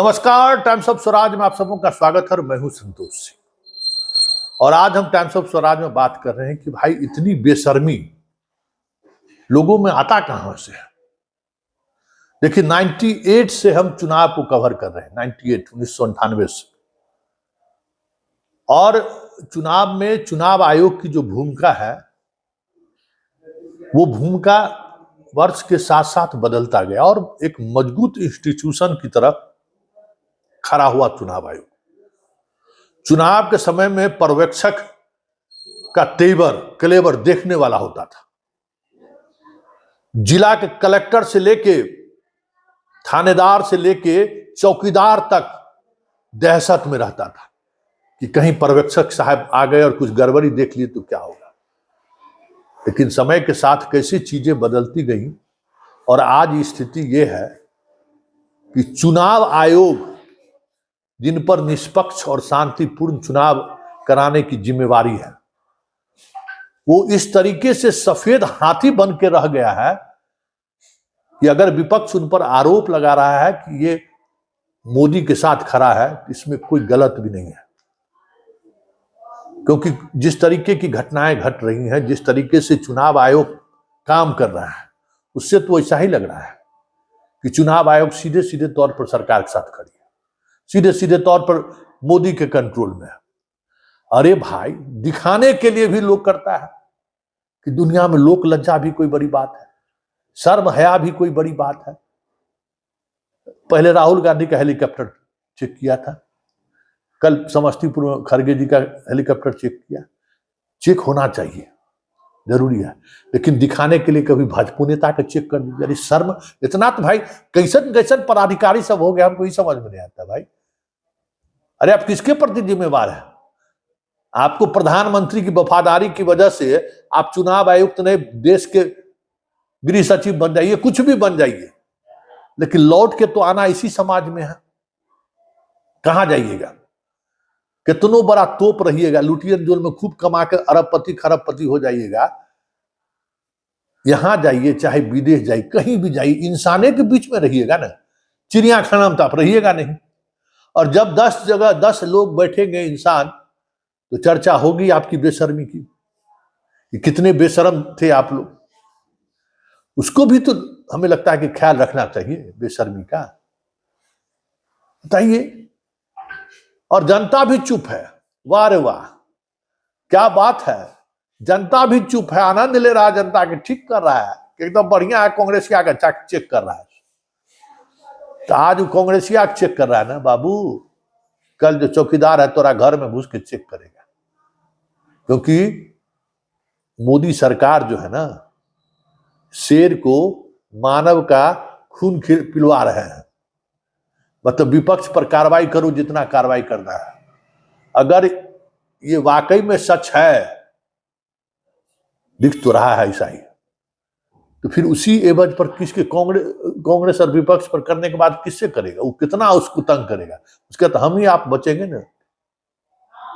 नमस्कार, times of Swaraj में आप सबों का स्वागत है। मैं हूं संतोष सिंह और आज हम टाइम्स ऑफ स्वराज में बात कर रहे हैं कि भाई इतनी बेशर्मी लोगों में आता कहां से है। देखिए 98 से हम चुनाव को कवर कर रहे हैं, 1998 से। और चुनाव में चुनाव आयोग की जो भूमिका है वो भूमिका वर्ष के साथ साथ बदलता गया और एक मजबूत इंस्टीट्यूशन की तरफ खड़ा हुआ चुनाव आयोग। चुनाव के समय में पर्यवेक्षक का तेवर क्लेवर देखने वाला होता था। जिला के कलेक्टर से लेके थानेदार से लेके चौकीदार तक दहशत में रहता था कि कहीं पर्यवेक्षक साहब आ गए और कुछ गड़बड़ी देख लिए तो क्या होगा। लेकिन समय के साथ कैसी चीजें बदलती गई और आज स्थिति यह है कि चुनाव आयोग जिन पर निष्पक्ष और शांतिपूर्ण चुनाव कराने की जिम्मेवारी है वो इस तरीके से सफेद हाथी बन के रह गया है कि अगर विपक्ष उन पर आरोप लगा रहा है कि ये मोदी के साथ खड़ा है, इसमें कोई गलत भी नहीं है। क्योंकि जिस तरीके की घटनाएं घट रही हैं, जिस तरीके से चुनाव आयोग काम कर रहा है, उससे तो ऐसा ही लग रहा है कि चुनाव आयोग सीधे सीधे तौर पर सरकार के साथ खड़ी है, सीधे सीधे तौर पर मोदी के कंट्रोल में है। अरे भाई, दिखाने के लिए भी लोग करता है कि दुनिया में लोक लज्जा भी कोई बड़ी बात है, शर्म हया भी कोई बड़ी बात है। पहले राहुल गांधी का हेलीकॉप्टर चेक किया था, कल समस्तीपुर में खड़गे जी का हेलीकॉप्टर चेक किया। चेक होना चाहिए, जरूरी है, लेकिन दिखाने के लिए कभी भाजपा नेता का चेक कर दीजिए। अरे शर्म इतना तो भाई कैसन कैसन पदाधिकारी सब हो गया, हमको ही समझ में नहीं आता भाई। अरे आप किसके प्रति जिम्मेवार है? आपको प्रधानमंत्री की वफादारी की वजह से आप चुनाव आयुक्त ने देश के गृह सचिव बन जाइए, कुछ भी बन जाइए, लेकिन लौट के तो आना इसी समाज में है। कहां जाइएगा? कितनों बड़ा तोप रहिएगा, लुटियन जोन में खूब कमा के अरबपति खरबपति हो जाइएगा, यहां जाइए चाहे विदेश जाइए, कहीं भी जाइए, इंसाने के बीच में रहिएगा ना। चिड़ियाखाना में तो आप रहिएगा नहीं। और जब 10 जगह 10 लोग बैठेंगे इंसान, तो चर्चा होगी आपकी बेशर्मी की कि कितने बेशर्म थे आप लोग। उसको भी तो हमें लगता है कि ख्याल रखना चाहिए बेशर्मी का। बताइए। और जनता भी चुप है। वाह रे वाह, क्या बात है, जनता भी चुप है, आनंद ले रहा है जनता के, ठीक कर रहा है, एकदम बढ़िया है। कांग्रेसिया का चेक कर रहा है, तो आज कांग्रेसिया चेक कर रहा है ना बाबू, कल जो चौकीदार है तोरा घर में घुस के चेक करेगा। क्योंकि मोदी सरकार जो है ना, शेर को मानव का खून पिलवा रहे हैं। मतलब विपक्ष पर कार्रवाई करो जितना कार्रवाई करना है। अगर ये वाकई में सच है, दिख तो रहा है ऐसा ही, तो फिर उसी एवज पर किसके कांग्रेस और विपक्ष पर करने के बाद किससे करेगा? वो कितना उसको तंग करेगा, उसके तो हम ही आप बचेंगे ना।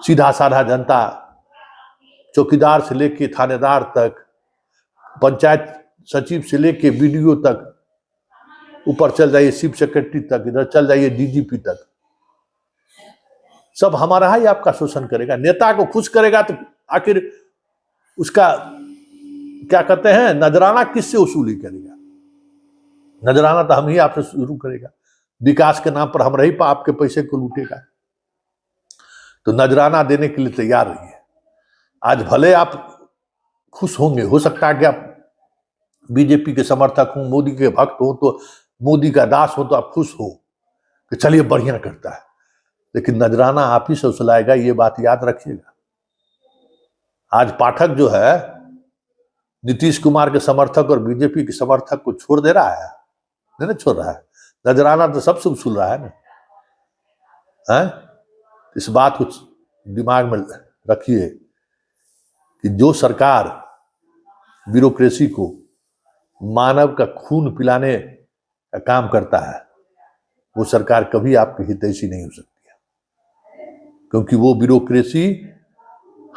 सीधा साधा जनता, चौकीदार से लेके थानेदार तक, पंचायत सचिव से लेके बीडीओ तक, ऊपर चल जाइए चीफ सेक्रेटरी तक, इधर चल जाइए डीजीपी तक, सब हमारा ही आपका शोषण करेगा। नेता को खुश करेगा तो आखिर उसका क्या कहते हैं, नजराना किससे वसूली करेगा? नजराना तो हम ही आपसे शुरू करेगा। विकास के नाम पर हम रही आपके पैसे को लूटेगा, तो नजराना देने के लिए तैयार रहिए। आज भले आप खुश होंगे, हो सकता है कि आप बीजेपी के समर्थक हो, मोदी के भक्त हो, तो मोदी का दास हो, तो आप खुश हो कि चलिए बढ़िया करता है, लेकिन नजराना आप ही से उछलाएगा, ये बात याद रखिएगा। आज पाठक जो है नीतीश कुमार के समर्थक और बीजेपी के समर्थक को छोड़ दे रहा है, नहीं ना छोड़ रहा है, नजराना तो सबसे उछल रहा है ना। है? इस बात को दिमाग में रखिए कि जो सरकार ब्यूरोक्रेसी को मानव का खून पिलाने का काम करता है, वो सरकार कभी आपकी हितैषी नहीं हो सकती है। क्योंकि वो ब्यूरोक्रेसी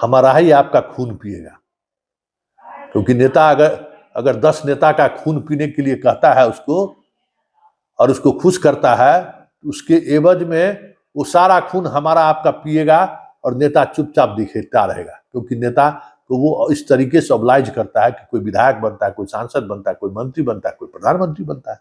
हमारा ही आपका खून पिएगा। क्योंकि नेता अगर 10 नेता का खून पीने के लिए कहता है उसको और उसको खुश करता है, उसके एवज में वो सारा खून हमारा आपका पिएगा और नेता चुपचाप दिखता रहेगा, क्योंकि नेता को वो इस तरीके से ऑब्लाइज करता है कि कोई विधायक बनता है, कोई सांसद बनता है, कोई मंत्री बनता है, कोई प्रधानमंत्री बनता है।